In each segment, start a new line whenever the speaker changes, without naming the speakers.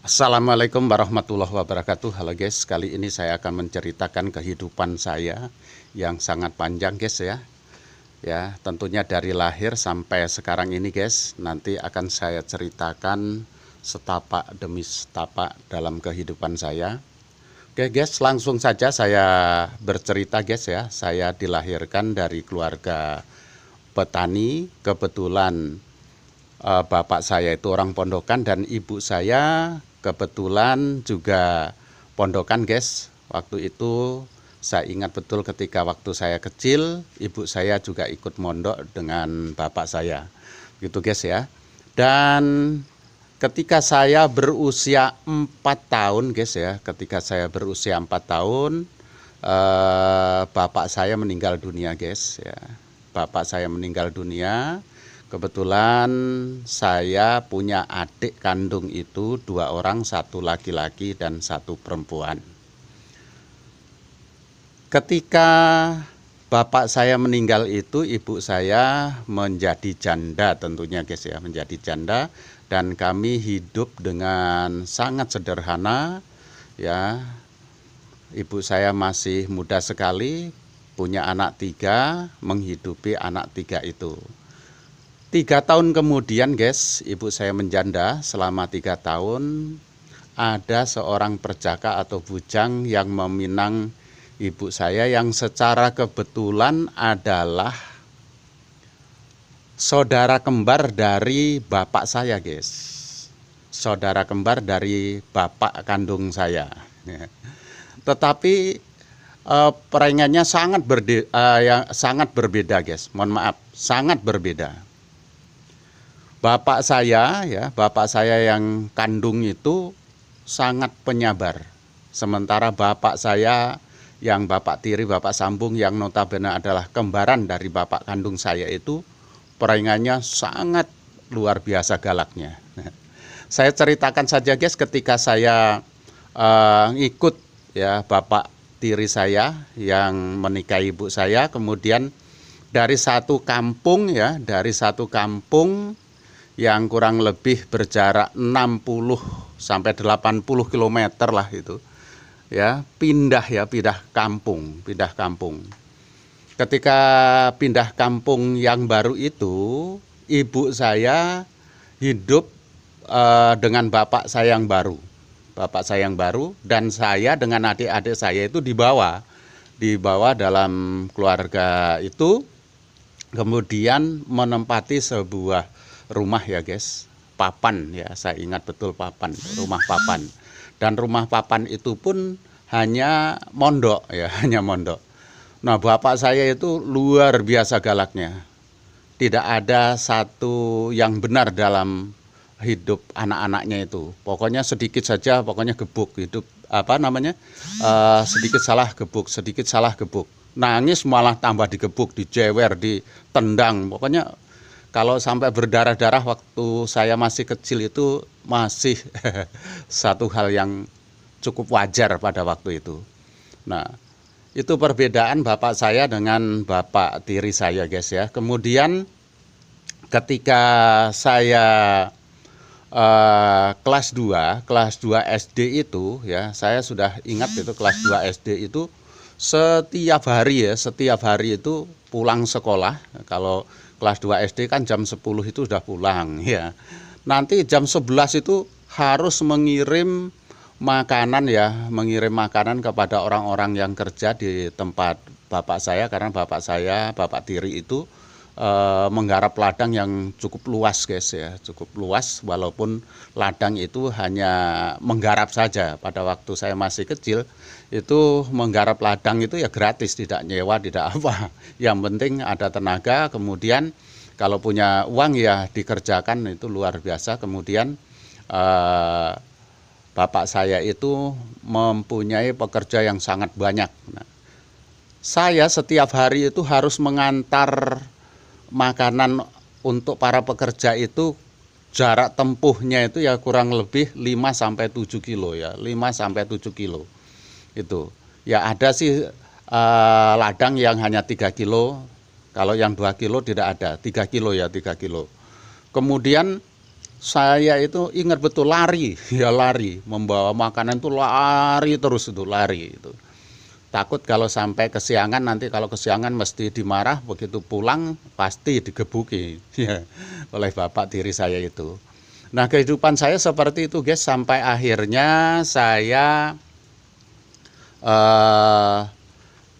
Assalamualaikum warahmatullahi wabarakatuh. Halo guys, kali ini saya akan menceritakan kehidupan saya yang sangat panjang guys ya. Ya, tentunya dari lahir sampai sekarang ini guys. Nanti akan saya ceritakan setapak demi setapak dalam kehidupan saya. Oke guys, langsung saja saya bercerita guys ya. Saya dilahirkan dari keluarga petani. Kebetulan bapak saya itu orang pondokan dan ibu saya kebetulan juga pondokan guys. Waktu itu saya ingat betul ketika waktu saya kecil, ibu saya juga ikut mondok dengan bapak saya. Gitu guys ya. Dan ketika saya berusia 4 tahun guys ya, ketika saya berusia 4 tahun bapak saya meninggal dunia guys ya. Bapak saya meninggal dunia. Kebetulan saya punya adik kandung itu 2 orang, 1 laki-laki dan 1 perempuan. Ketika bapak saya meninggal itu, ibu saya menjadi janda tentunya guys ya, menjadi janda, dan kami hidup dengan sangat sederhana ya. Ibu saya masih muda sekali, punya anak 3, menghidupi anak 3 itu. 3 tahun kemudian guys, ibu saya menjanda selama 3 tahun. Ada seorang perjaka atau bujang yang meminang ibu saya yang secara kebetulan adalah saudara kembar dari bapak saya guys. Saudara kembar dari bapak kandung saya. Tetapi peraingannya sangat berbeda guys. Mohon maaf, sangat berbeda. Bapak saya ya, bapak saya yang kandung itu sangat penyabar. Sementara bapak saya yang bapak tiri, bapak sambung yang notabene adalah kembaran dari bapak kandung saya itu peraingannya sangat luar biasa galaknya. Saya ceritakan saja guys, ketika saya ikut ya bapak tiri saya yang menikahi ibu saya, kemudian dari satu kampung ya, dari satu kampung yang kurang lebih berjarak 60 sampai 80 km lah itu. Ya, pindah kampung. Ketika pindah kampung yang baru itu, ibu saya hidup dengan bapak saya yang baru. Bapak saya yang baru dan saya dengan adik-adik saya itu dibawa dalam keluarga itu, kemudian menempati sebuah rumah ya guys, papan ya, saya ingat betul papan, rumah papan. Dan rumah papan itu pun hanya mondok ya, hanya mondok. Nah, bapak saya itu luar biasa galaknya. Tidak ada satu yang benar dalam hidup anak-anaknya itu. Pokoknya sedikit saja, pokoknya gebuk hidup sedikit salah gebuk, sedikit salah gebuk. Nangis malah tambah digebuk, dijewer, ditendang. Pokoknya kalau sampai berdarah-darah waktu saya masih kecil itu masih satu hal yang cukup wajar pada waktu itu. Nah, itu perbedaan bapak saya dengan bapak tiri saya guys ya. Kemudian ketika saya kelas 2 SD itu ya, saya sudah ingat itu kelas 2 SD itu setiap hari itu pulang sekolah. Kalau kelas 2 SD kan jam 10 itu sudah pulang ya. Nanti jam 11 itu harus mengirim makanan ya, mengirim makanan kepada orang-orang yang kerja di tempat bapak saya, karena bapak tiri itu menggarap ladang yang cukup luas guys ya, cukup luas, walaupun ladang itu hanya menggarap saja. Pada waktu saya masih kecil itu menggarap ladang itu ya gratis, tidak nyewa, tidak apa. Yang penting ada tenaga, kemudian kalau punya uang ya dikerjakan, itu luar biasa. Kemudian bapak saya itu mempunyai pekerja yang sangat banyak. Nah, saya setiap hari itu harus mengantar makanan untuk para pekerja itu, jarak tempuhnya itu ya kurang lebih 5 sampai 7 kilo ya, 5 sampai 7 kilo. Itu. Ya ada sih ladang yang hanya 3 kilo, kalau yang 2 kilo tidak ada, 3 kilo ya, 3 kilo. Kemudian saya itu ingat betul lari, ya lari, membawa makanan itu lari terus itu lari itu. Takut kalau sampai kesiangan, nanti kalau kesiangan mesti dimarah, begitu pulang pasti digebuki ya, oleh bapak tiri saya itu. Nah, kehidupan saya seperti itu guys, sampai akhirnya saya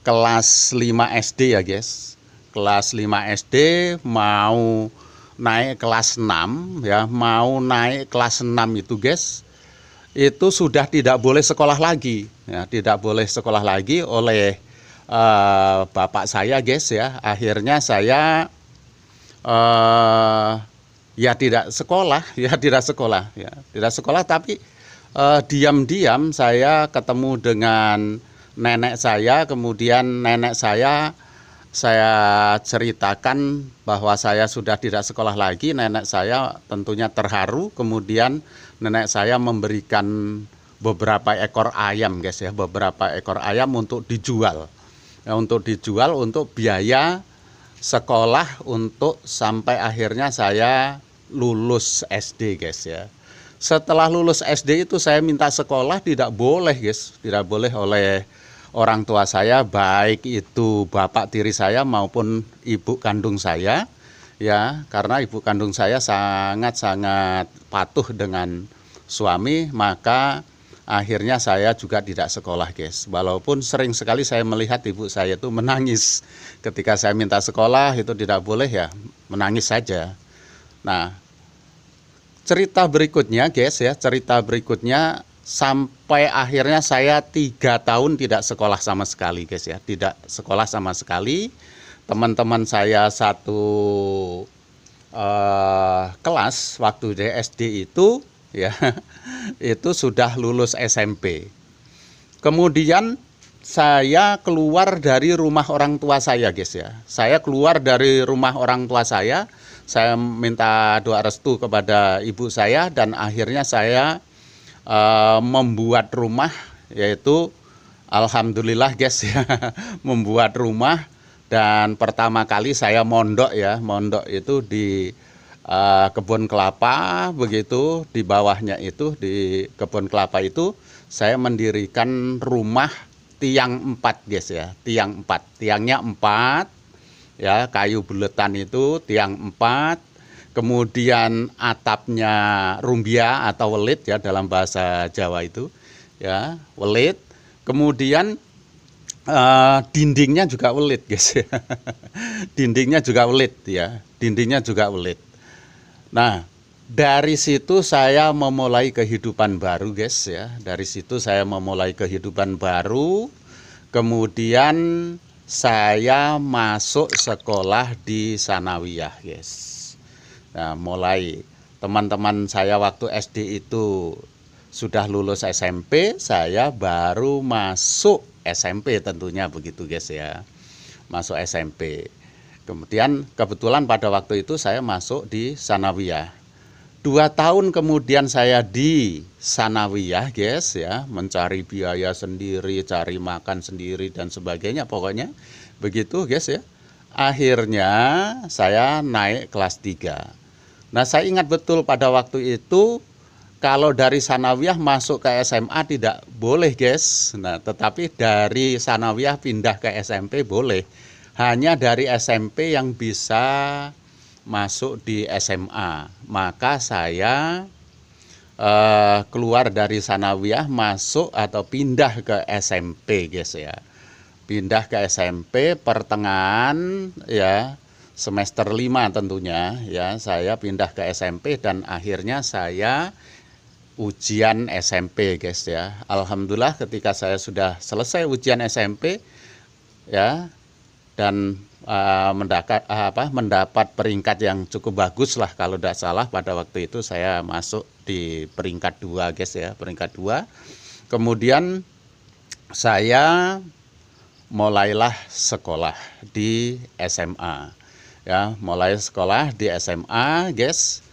kelas 5 SD ya guys. Kelas 5 SD mau naik kelas 6 ya, mau naik kelas 6 itu guys, itu sudah tidak boleh sekolah lagi ya, tidak boleh sekolah lagi oleh bapak saya guys ya. Akhirnya saya ya tidak sekolah ya, tidak sekolah, tapi diam-diam saya ketemu dengan nenek saya. Kemudian nenek saya ceritakan bahwa saya sudah tidak sekolah lagi. Nenek saya tentunya terharu. Kemudian nenek saya memberikan beberapa ekor ayam guys ya, beberapa ekor ayam untuk dijual ya, untuk biaya sekolah, untuk sampai akhirnya saya lulus SD guys ya. Setelah lulus SD itu saya minta sekolah, tidak boleh guys, tidak boleh oleh orang tua saya, baik itu bapak tiri saya maupun ibu kandung saya ya, karena ibu kandung saya sangat-sangat patuh dengan suami. Maka akhirnya saya juga tidak sekolah guys, walaupun sering sekali saya melihat ibu saya itu menangis ketika saya minta sekolah, itu tidak boleh ya, menangis saja. Nah, cerita berikutnya guys ya, cerita berikutnya sampai akhirnya saya 3 tahun tidak sekolah sama sekali guys ya, tidak sekolah sama sekali. Teman-teman saya satu kelas waktu di SD itu ya, itu sudah lulus SMP. Kemudian saya keluar dari rumah orang tua saya guys ya, saya keluar dari rumah orang tua saya minta doa restu kepada ibu saya, dan akhirnya saya membuat rumah, yaitu alhamdulillah guys ya, membuat rumah. Dan pertama kali saya mondok ya, mondok itu di kebun kelapa, begitu di bawahnya itu di kebun kelapa itu saya mendirikan rumah tiang 4 guys ya, tiang 4, tiangnya 4 ya, kayu buletan itu tiang 4. Kemudian atapnya rumbia atau welit ya, dalam bahasa Jawa itu ya, welit. Kemudian dindingnya juga welit guys. Dindingnya juga welit ya, dindingnya juga welit. Nah, dari situ saya memulai kehidupan baru guys ya, dari situ saya memulai kehidupan baru. Kemudian saya masuk sekolah di Sanawiyah guys. Nah, mulai teman-teman saya waktu SD itu sudah lulus SMP, saya baru masuk SMP tentunya begitu guys ya, masuk SMP. Kemudian kebetulan pada waktu itu saya masuk di Sanawiyah. 2 tahun kemudian saya di Sanawiyah guys ya, mencari biaya sendiri, cari makan sendiri dan sebagainya, pokoknya begitu guys ya. Akhirnya saya naik kelas 3. Nah, saya ingat betul pada waktu itu kalau dari Sanawiyah masuk ke SMA tidak boleh guys. Nah, tetapi dari Sanawiyah pindah ke SMP boleh. Hanya dari SMP yang bisa masuk di SMA. Maka saya keluar dari Sanawiyah, masuk atau pindah ke SMP guys ya. Pindah ke SMP pertengahan ya, semester 5 tentunya ya, saya pindah ke SMP dan akhirnya saya ujian SMP guys ya. Alhamdulillah ketika saya sudah selesai ujian SMP ya, dan mendapat peringkat yang cukup bagus lah, kalau tidak salah pada waktu itu saya masuk di peringkat 2 guys ya, peringkat 2. Kemudian saya mulailah sekolah di SMA ya, mulai sekolah di SMA guys.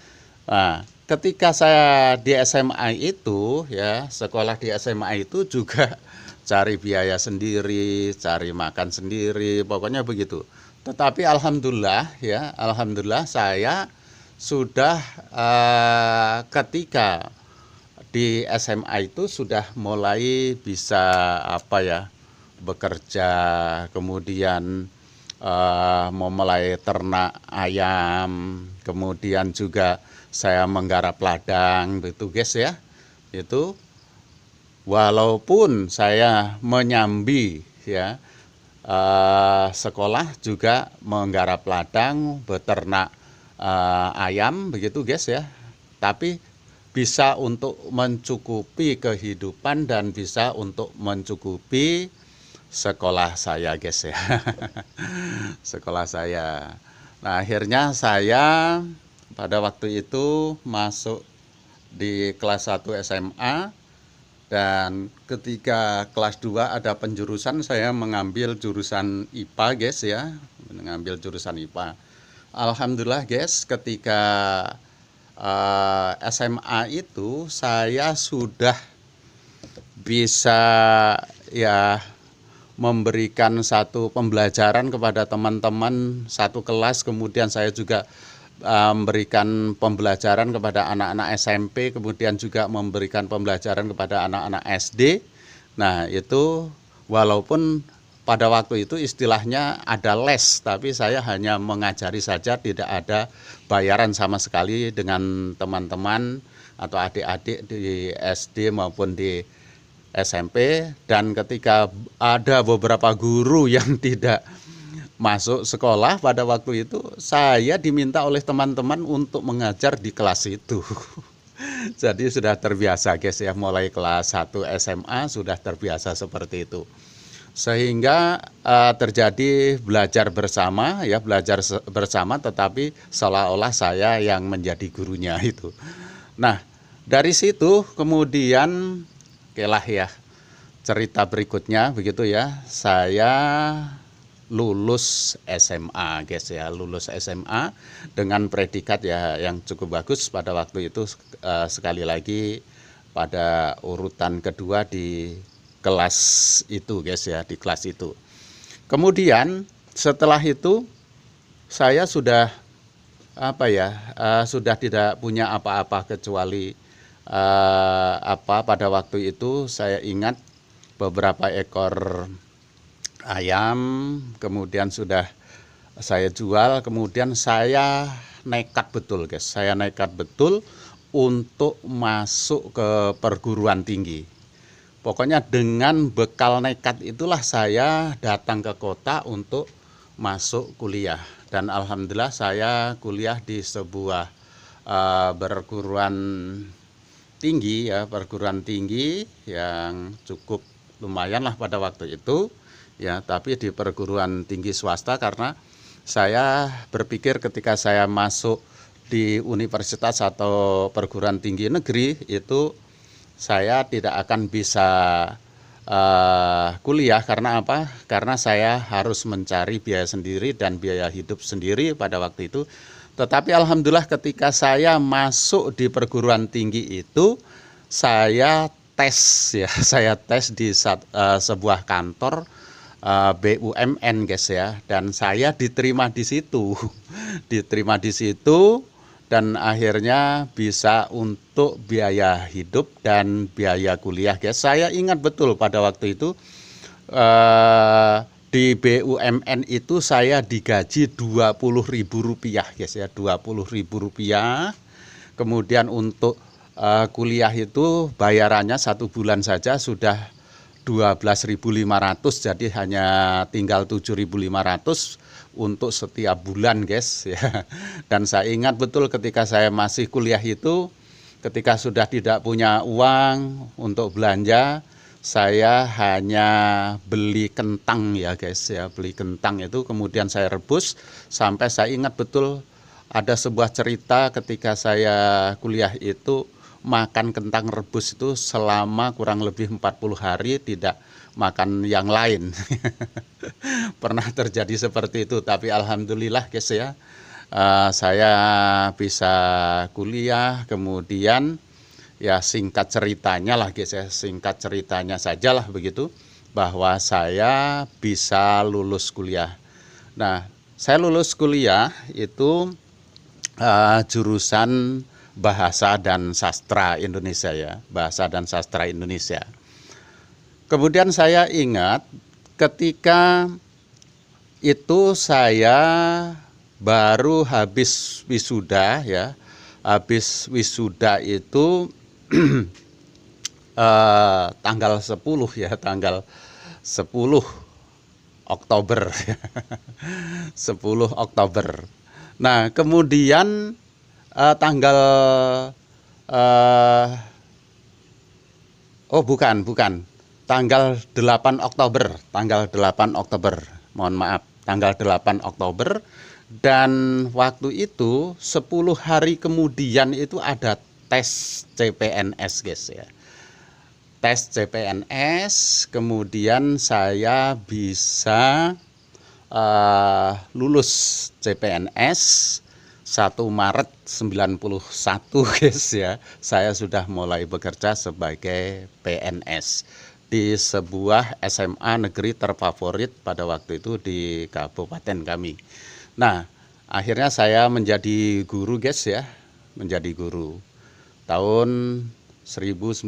Nah, ketika saya di SMA itu ya, sekolah di SMA itu juga cari biaya sendiri, cari makan sendiri, pokoknya begitu. Tetapi alhamdulillah ya, alhamdulillah saya sudah ketika di SMA itu sudah mulai bisa apa ya, bekerja, kemudian memulai ternak ayam, kemudian juga saya menggarap ladang gitu guys ya. Itu walaupun saya menyambi ya, sekolah juga menggarap ladang, beternak ayam begitu guys ya. Tapi bisa untuk mencukupi kehidupan dan bisa untuk mencukupi sekolah saya guys ya. Sekolah saya. Nah, akhirnya saya pada waktu itu masuk di kelas 1 SMA, dan ketika kelas 2 ada penjurusan, saya mengambil jurusan IPA guys ya, mengambil jurusan IPA. Alhamdulillah guys, ketika SMA itu saya sudah bisa ya memberikan satu pembelajaran kepada teman-teman satu kelas, kemudian saya juga memberikan pembelajaran kepada anak-anak SMP, kemudian juga memberikan pembelajaran kepada anak-anak SD. Nah, itu walaupun pada waktu itu istilahnya ada les, tapi saya hanya mengajari saja, tidak ada bayaran sama sekali dengan teman-teman atau adik-adik di SD maupun di SMP. Dan ketika ada beberapa guru yang tidak masuk sekolah pada waktu itu, saya diminta oleh teman-teman untuk mengajar di kelas itu. Jadi sudah terbiasa guys ya, mulai kelas 1 SMA sudah terbiasa seperti itu. Sehingga terjadi belajar bersama ya, belajar bersama tetapi seolah-olah saya yang menjadi gurunya itu. Nah, dari situ kemudian kelah ya cerita berikutnya begitu ya, saya lulus SMA guys ya, lulus SMA dengan predikat ya yang cukup bagus pada waktu itu, sekali lagi pada urutan kedua di kelas itu guys ya, di kelas itu. Kemudian setelah itu saya sudah apa ya, sudah tidak punya apa-apa kecuali pada waktu itu saya ingat beberapa ekor ayam, kemudian sudah saya jual, kemudian saya nekat betul guys, saya nekat betul untuk masuk ke perguruan tinggi. Pokoknya dengan bekal nekat itulah saya datang ke kota untuk masuk kuliah. Dan alhamdulillah saya kuliah di sebuah perguruan tinggi ya, perguruan tinggi yang cukup lumayan lah pada waktu itu ya, tapi di perguruan tinggi swasta, karena saya berpikir ketika saya masuk di universitas atau perguruan tinggi negeri itu saya tidak akan bisa kuliah. Karena apa? Karena saya harus mencari biaya sendiri dan biaya hidup sendiri pada waktu itu. Tetapi alhamdulillah ketika saya masuk di perguruan tinggi itu, saya tes ya, saya tes di sebuah kantor BUMN guys ya, dan saya diterima di situ. Diterima di situ dan akhirnya bisa untuk biaya hidup dan biaya kuliah guys. Saya ingat betul pada waktu itu di BUMN itu saya digaji Rp20.000 guys ya, Rp20.000. Kemudian untuk kuliah itu bayarannya 1 bulan saja sudah 12.500, jadi hanya tinggal 7.500 untuk setiap bulan guys ya. Dan saya ingat betul ketika saya masih kuliah itu, ketika sudah tidak punya uang untuk belanja, saya hanya beli kentang ya guys ya, beli kentang itu kemudian saya rebus. Sampai saya ingat betul ada sebuah cerita ketika saya kuliah itu makan kentang rebus itu selama kurang lebih 40 hari tidak makan yang lain. Pernah terjadi seperti itu, tapi alhamdulillah guys ya, saya bisa kuliah. Kemudian ya singkat ceritanya lah guys ya, singkat ceritanya sajalah begitu, bahwa saya bisa lulus kuliah. Nah, saya lulus kuliah itu jurusan Bahasa dan Sastra Indonesia ya, Bahasa dan Sastra Indonesia. Kemudian saya ingat ketika itu saya baru habis wisuda ya. Habis wisuda itu tanggal 10 ya, tanggal 10 Oktober. 10 Oktober. Nah, kemudian tanggal oh bukan. Tanggal 8 Oktober, mohon maaf, tanggal 8 Oktober, dan waktu itu 10 hari kemudian itu ada tes CPNS guys ya. Tes CPNS, kemudian saya bisa lulus CPNS 1 Maret 91 guys ya. Saya sudah mulai bekerja sebagai PNS di sebuah SMA negeri terfavorit pada waktu itu di kabupaten kami. Nah, akhirnya saya menjadi guru guys ya, menjadi guru. Tahun 1991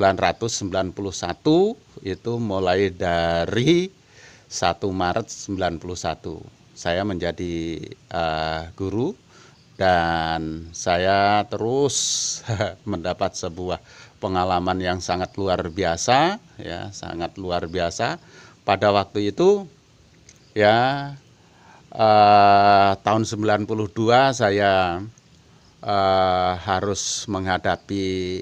itu mulai dari 1 Maret 91 saya menjadi guru, dan saya terus mendapat sebuah pengalaman yang sangat luar biasa ya, sangat luar biasa. Pada waktu itu ya tahun 92 saya harus menghadapi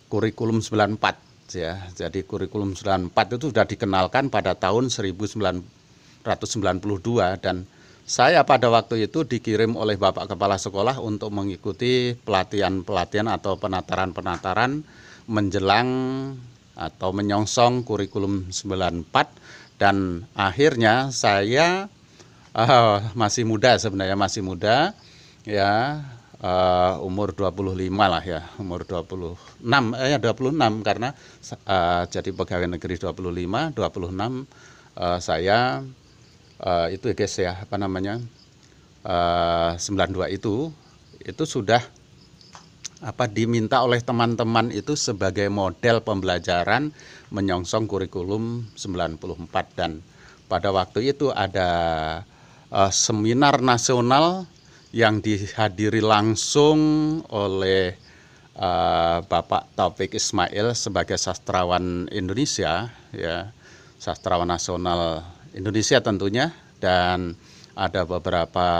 kurikulum 94 ya. Jadi kurikulum 94 itu sudah dikenalkan pada tahun 1992, dan saya pada waktu itu dikirim oleh Bapak Kepala Sekolah untuk mengikuti pelatihan-pelatihan atau penataran-penataran menjelang atau menyongsong kurikulum 94, dan akhirnya saya masih muda sebenarnya, masih muda ya, umur 25 lah ya, umur 26 karena jadi pegawai negeri 26 saya itu guys ya, 92 itu sudah diminta oleh teman-teman itu sebagai model pembelajaran menyongsong kurikulum 94, dan pada waktu itu ada seminar nasional yang dihadiri langsung oleh Bapak Taufik Ismail sebagai sastrawan Indonesia ya, sastrawan nasional Indonesia tentunya, dan ada beberapa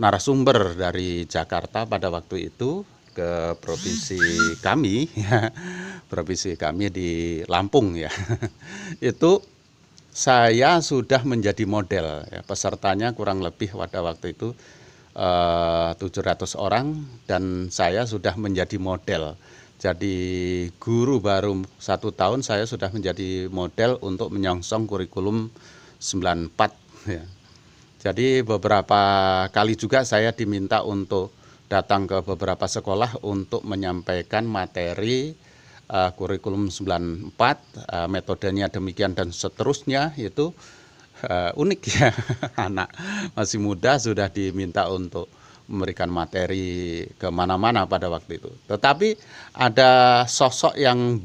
narasumber dari Jakarta pada waktu itu ke provinsi kami ya, provinsi kami di Lampung ya. Itu saya sudah menjadi model ya, pesertanya kurang lebih pada waktu itu 700 orang, dan saya sudah menjadi model. Jadi guru baru 1 tahun saya sudah menjadi model untuk menyongsong kurikulum 94 ya. Jadi beberapa kali juga saya diminta untuk datang ke beberapa sekolah untuk menyampaikan materi kurikulum 94, metodenya demikian dan seterusnya. Itu unik ya, anak masih muda sudah diminta untuk memberikan materi kemana-mana pada waktu itu. Tetapi ada sosok yang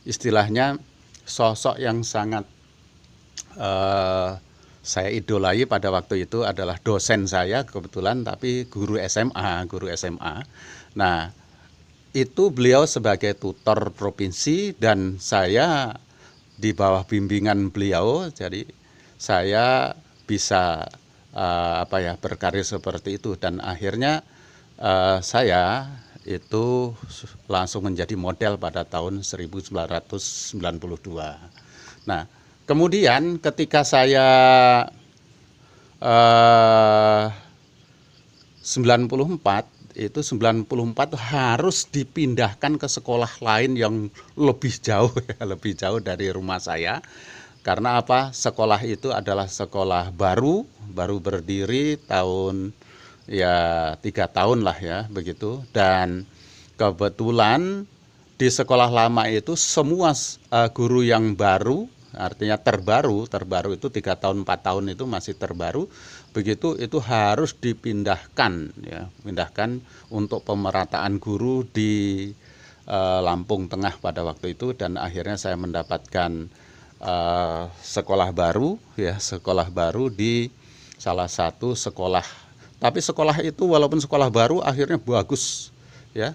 istilahnya sosok yang sangat saya idolai pada waktu itu adalah dosen saya kebetulan, tapi guru SMA. Nah, itu beliau sebagai tutor provinsi dan saya di bawah bimbingan beliau, jadi saya bisa berkarir seperti itu, dan akhirnya saya itu langsung menjadi model pada tahun 1992. Nah, kemudian ketika saya 94 harus dipindahkan ke sekolah lain yang lebih jauh ya, lebih jauh dari rumah saya. Karena apa? Sekolah itu adalah sekolah baru berdiri tahun ya 3 tahun lah ya begitu, dan kebetulan di sekolah lama itu semua guru yang baru artinya terbaru itu 3 tahun 4 tahun itu masih terbaru, begitu itu harus dipindahkan ya, pindahkan untuk pemerataan guru di Lampung Tengah pada waktu itu, dan akhirnya saya mendapatkan sekolah baru ya, sekolah baru di salah satu sekolah. Tapi sekolah itu walaupun sekolah baru akhirnya bagus ya,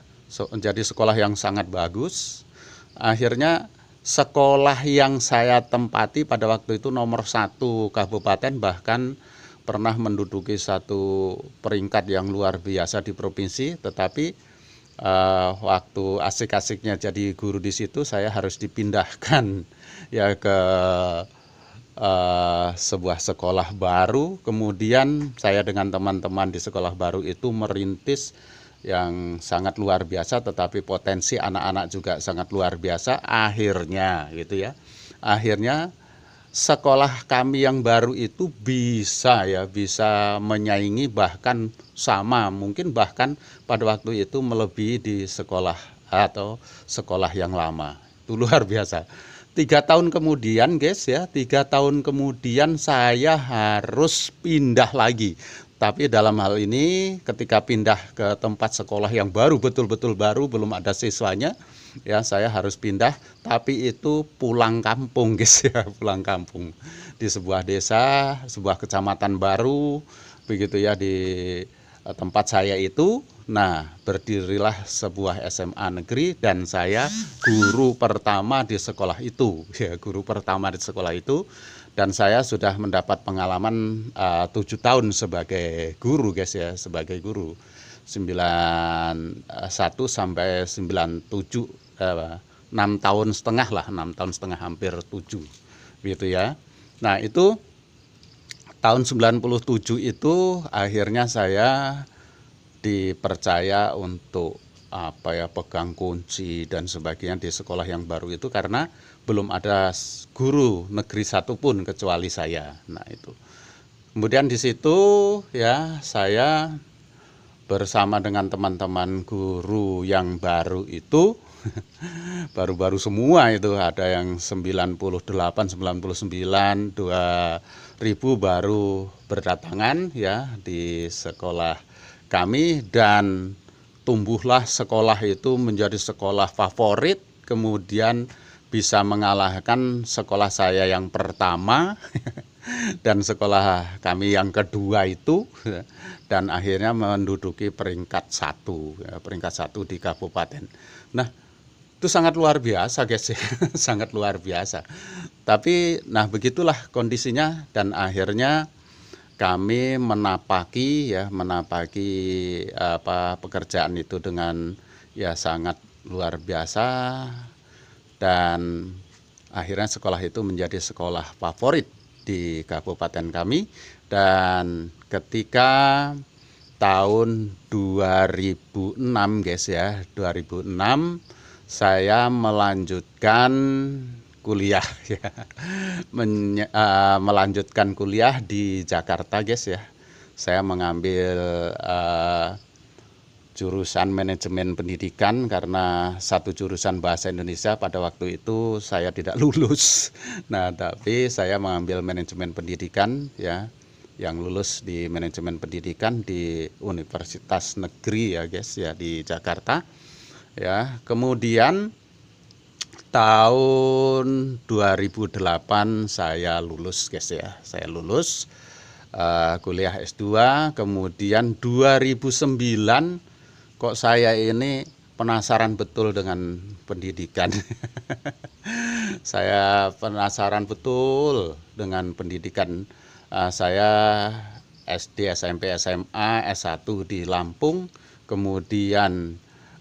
menjadi sekolah yang sangat bagus. Akhirnya sekolah yang saya tempati pada waktu itu nomor 1 kabupaten, bahkan pernah menduduki satu peringkat yang luar biasa di provinsi. Tetapi waktu asik-asiknya jadi guru di situ, saya harus dipindahkan ya ke sebuah sekolah baru. Kemudian saya dengan teman-teman di sekolah baru itu merintis yang sangat luar biasa, tetapi potensi anak-anak juga sangat luar biasa. Akhirnya gitu ya, akhirnya sekolah kami yang baru itu bisa menyaingi, bahkan sama, mungkin bahkan pada waktu itu melebihi di sekolah atau sekolah yang lama. Itu luar biasa. 3 tahun kemudian guys ya, 3 tahun kemudian saya harus pindah lagi. Tapi dalam hal ini ketika pindah ke tempat sekolah yang baru, betul-betul baru, belum ada siswanya ya, saya harus pindah. Tapi itu pulang kampung guys ya, pulang kampung di sebuah desa, sebuah kecamatan baru begitu ya, di tempat saya itu. Nah, berdirilah sebuah SMA negeri dan saya guru pertama di sekolah itu ya, guru pertama di sekolah itu. Dan saya sudah mendapat pengalaman 7 tahun sebagai guru guys ya, sebagai guru 91 sampai 97, 6 tahun setengah lah, 6 tahun setengah hampir 7 gitu ya. Nah, itu tahun 97 itu akhirnya saya dipercaya untuk pegang kunci dan sebagainya di sekolah yang baru itu, karena belum ada guru negeri satupun kecuali saya. Nah itu. Kemudian di situ ya, saya bersama dengan teman-teman guru yang baru itu baru-baru semua itu, ada yang 98, 99, 2000 baru berdatangan ya di sekolah kami, dan tumbuhlah sekolah itu menjadi sekolah favorit, kemudian bisa mengalahkan sekolah saya yang pertama dan sekolah kami yang kedua itu, dan akhirnya menduduki peringkat 1 ya, peringkat 1 di kabupaten. Nah, itu sangat luar biasa guys ya, sangat luar biasa. Tapi nah begitulah kondisinya, dan akhirnya kami menapaki pekerjaan itu dengan ya sangat luar biasa, dan akhirnya sekolah itu menjadi sekolah favorit di kabupaten kami. Dan ketika tahun 2006 guys ya, 2006 saya melanjutkan kuliah ya. Melanjutkan kuliah di Jakarta guys ya. Saya mengambil jurusan manajemen pendidikan, karena satu jurusan bahasa Indonesia pada waktu itu saya tidak lulus. Nah, tapi saya mengambil manajemen pendidikan ya, yang lulus di manajemen pendidikan di Universitas Negeri ya guys ya, di Jakarta ya. Kemudian tahun 2008 saya lulus guys ya, saya lulus kuliah S2. Kemudian 2009 kok saya ini penasaran betul dengan pendidikan. Saya penasaran betul dengan pendidikan. Saya SD, SMP, SMA, S1 di Lampung, kemudian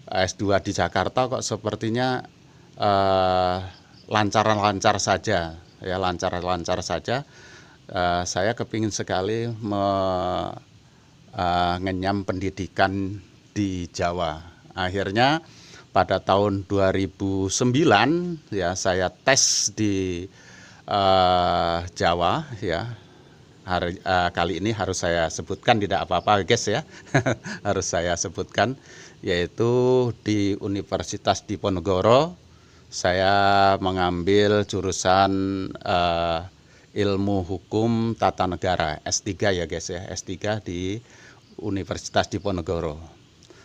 S2 di Jakarta, kok sepertinya lancar-lancar saja ya, lancar-lancar saja. Saya kepingin sekali mengenyam pendidikan di Jawa. Akhirnya pada tahun 2009 ya, saya tes di Jawa ya. Kali ini harus saya sebutkan, tidak apa-apa guys ya. Harus saya sebutkan, yaitu di Universitas Diponegoro. Saya mengambil jurusan ilmu hukum tata negara S3 ya guys ya, S3 di Universitas Diponegoro.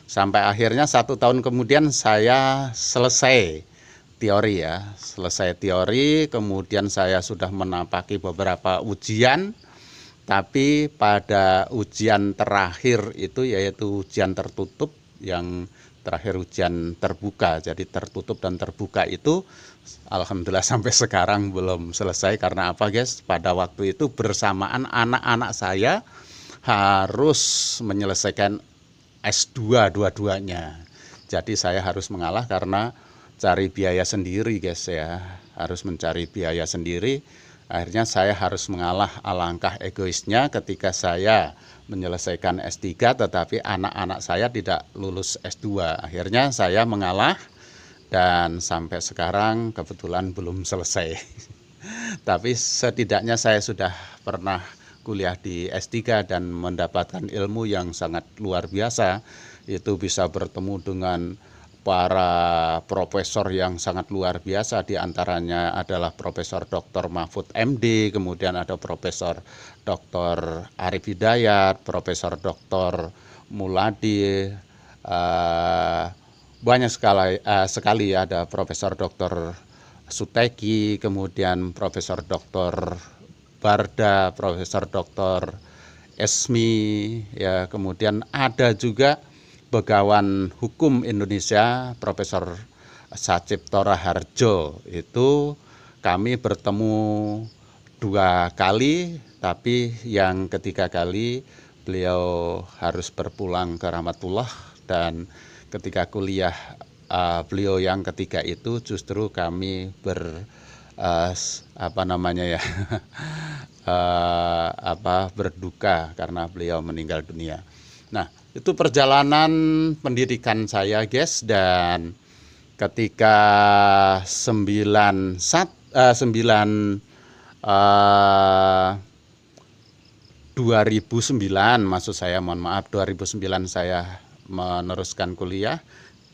Sampai akhirnya 1 tahun kemudian saya selesai teori ya, selesai teori, kemudian saya sudah menapaki beberapa ujian, tapi pada ujian terakhir itu yaitu ujian tertutup, yang terakhir ujian terbuka, jadi tertutup dan terbuka itu alhamdulillah sampai sekarang belum selesai. Karena apa guys, pada waktu itu bersamaan anak-anak saya harus menyelesaikan S2 dua-duanya. Jadi saya harus mengalah karena cari biaya sendiri guys ya, harus mencari biaya sendiri. Akhirnya saya harus mengalah, alangkah egoisnya ketika saya menyelesaikan S3 tetapi anak-anak saya tidak lulus S2. Akhirnya saya mengalah dan sampai sekarang kebetulan belum selesai. Tapi setidaknya saya sudah pernah kuliah di S3 dan mendapatkan ilmu yang sangat luar biasa. Itu bisa bertemu dengan para profesor yang sangat luar biasa, diantaranya adalah Profesor Dr. Mahfud MD, kemudian ada Profesor Dr. Arif Hidayat, Profesor Dr. Muladi, banyak sekali ada Profesor Dr. Suteki, kemudian Profesor Dr. Barda, Profesor Dr. Esmi, ya, kemudian ada juga Begawan Hukum Indonesia Profesor Sacipto Raharjo. Itu kami bertemu 2 kali, tapi yang ketiga kali beliau harus berpulang ke Rahmatullah, dan ketika kuliah beliau yang ketiga itu justru kami berduka karena beliau meninggal dunia. Nah, itu perjalanan pendidikan saya guys, dan ketika 2009 maksud saya, mohon maaf, 2009 saya meneruskan kuliah.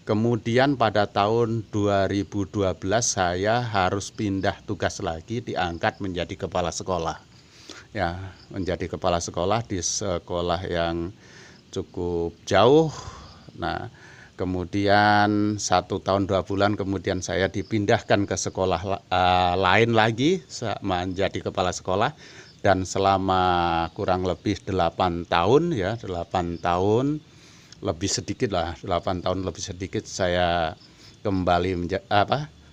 Kemudian pada tahun 2012 saya harus pindah tugas lagi, diangkat menjadi kepala sekolah. Ya, menjadi kepala sekolah di sekolah yang cukup jauh. Nah, kemudian 1 tahun 2 bulan kemudian saya dipindahkan ke sekolah lain lagi menjadi kepala sekolah, dan selama kurang lebih 8 tahun ya, 8 tahun lebih sedikit lah, 8 tahun lebih sedikit saya kembali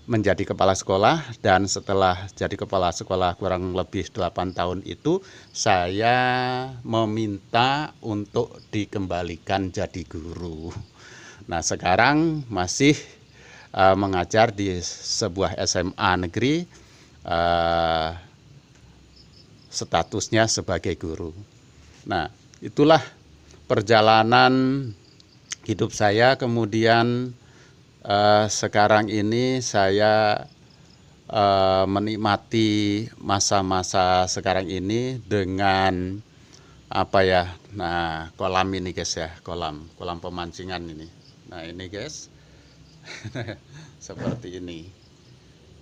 menjadi kepala sekolah. Dan setelah jadi kepala sekolah kurang lebih 8 tahun itu saya meminta untuk dikembalikan jadi guru. Nah, sekarang masih mengajar di sebuah SMA negeri, statusnya sebagai guru. Nah, itulah perjalanan hidup saya. Kemudian sekarang ini saya menikmati masa-masa sekarang ini dengan nah, kolam ini guys ya, kolam pemancingan ini. Nah, ini guys seperti ini.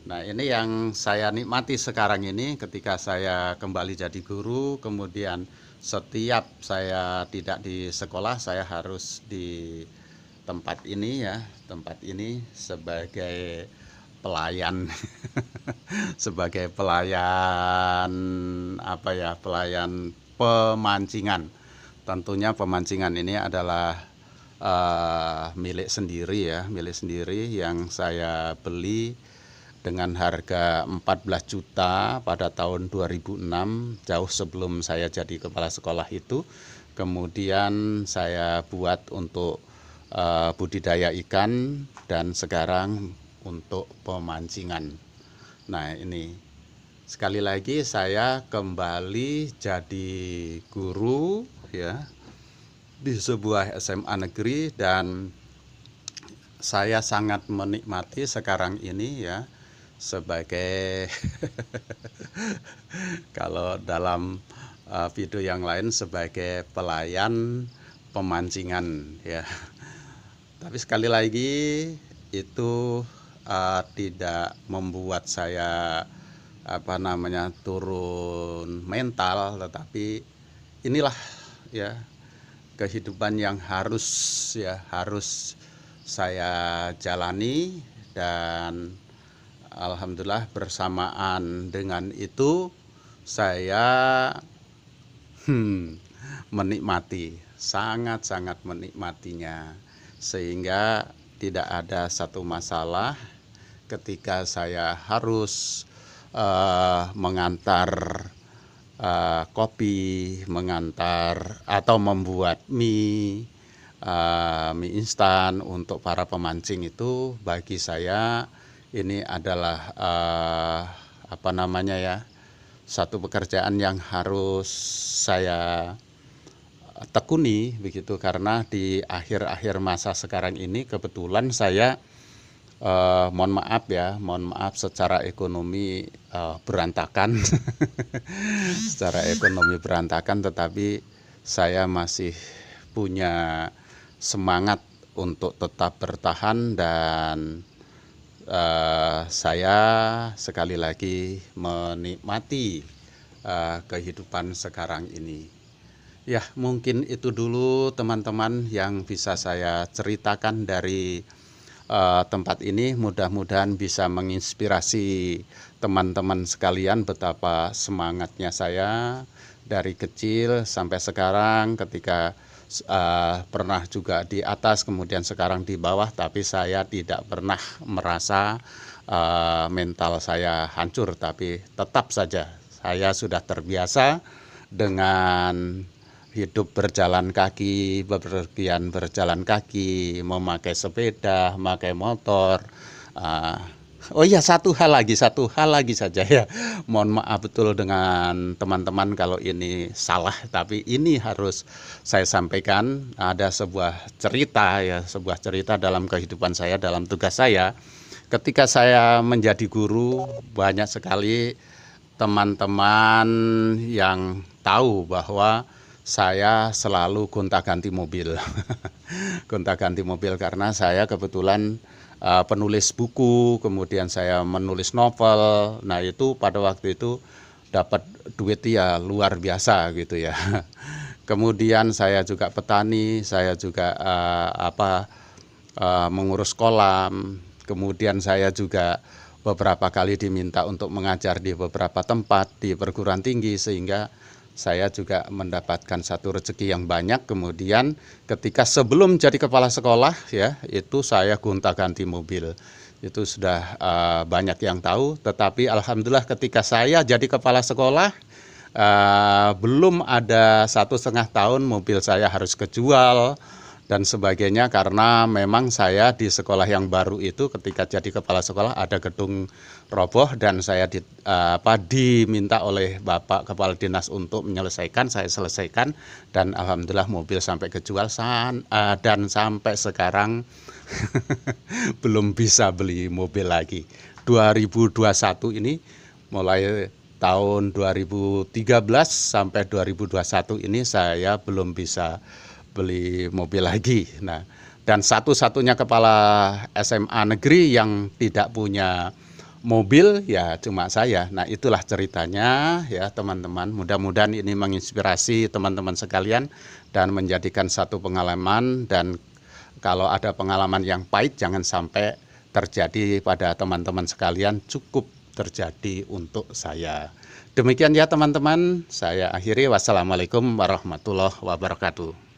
Nah, ini yang saya nikmati sekarang ini ketika saya kembali jadi guru. Kemudian setiap saya tidak di sekolah, saya harus di tempat ini ya, tempat ini sebagai pelayan sebagai pelayan pelayan pemancingan. Tentunya pemancingan ini adalah milik sendiri ya, milik sendiri yang saya beli dengan harga 14 juta pada tahun 2006, jauh sebelum saya jadi kepala sekolah itu. Kemudian saya buat untuk budidaya ikan, dan sekarang untuk pemancingan. Nah, ini sekali lagi saya kembali jadi guru ya di sebuah SMA negeri, dan saya sangat menikmati sekarang ini ya sebagai kalau dalam video yang lain sebagai pelayan pemancingan ya. Tapi sekali lagi itu tidak membuat saya turun mental, tetapi inilah ya kehidupan yang harus saya jalani. Dan alhamdulillah bersamaan dengan itu saya menikmati, sangat-sangat menikmatinya, sehingga tidak ada satu masalah ketika saya harus mengantar kopi, mengantar atau membuat mie instan untuk para pemancing. Itu bagi saya ini adalah satu pekerjaan yang harus saya tekuni begitu, karena di akhir-akhir masa sekarang ini kebetulan saya mohon maaf secara ekonomi berantakan secara ekonomi berantakan, tetapi saya masih punya semangat untuk tetap bertahan. Dan saya sekali lagi menikmati kehidupan sekarang ini. Ya, mungkin itu dulu teman-teman yang bisa saya ceritakan dari tempat ini. Mudah-mudahan bisa menginspirasi teman-teman sekalian betapa semangatnya saya dari kecil sampai sekarang, ketika pernah juga di atas kemudian sekarang di bawah, tapi saya tidak pernah merasa mental saya hancur, tapi tetap saja saya sudah terbiasa dengan hidup berjalan kaki, bepergian berjalan kaki, memakai sepeda, memakai motor. Oh iya, satu hal lagi saja ya. Mohon maaf betul dengan teman-teman kalau ini salah, tapi ini harus saya sampaikan. Ada sebuah cerita dalam kehidupan saya, dalam tugas saya. Ketika saya menjadi guru, banyak sekali teman-teman yang tahu bahwa saya selalu gonta-ganti mobil. Gonta-ganti mobil karena saya kebetulan penulis buku, kemudian saya menulis novel. Nah, itu pada waktu itu dapat duit ya luar biasa gitu ya. Kemudian saya juga petani, saya juga mengurus kolam. Kemudian saya juga beberapa kali diminta untuk mengajar di beberapa tempat di perguruan tinggi, sehingga saya juga mendapatkan satu rezeki yang banyak. Kemudian ketika sebelum jadi kepala sekolah ya, itu saya gonta-ganti mobil. Itu sudah banyak yang tahu, tetapi alhamdulillah ketika saya jadi kepala sekolah, belum ada 1,5 tahun mobil saya harus kejual dan sebagainya, karena memang saya di sekolah yang baru itu ketika jadi kepala sekolah ada gedung roboh dan saya diminta oleh Bapak Kepala Dinas untuk menyelesaikan, saya selesaikan dan alhamdulillah mobil sampai kejual dan sampai sekarang belum bisa beli mobil lagi. 2021 ini, mulai tahun 2013 sampai 2021 ini saya belum bisa beli mobil lagi. Nah, dan satu-satunya kepala SMA negeri yang tidak punya mobil ya cuma saya. Nah, itulah ceritanya ya teman-teman. Mudah-mudahan ini menginspirasi teman-teman sekalian dan menjadikan satu pengalaman, dan kalau ada pengalaman yang pahit jangan sampai terjadi pada teman-teman sekalian, cukup terjadi untuk saya. Demikian ya teman-teman, saya akhiri. Wassalamualaikum warahmatullahi wabarakatuh.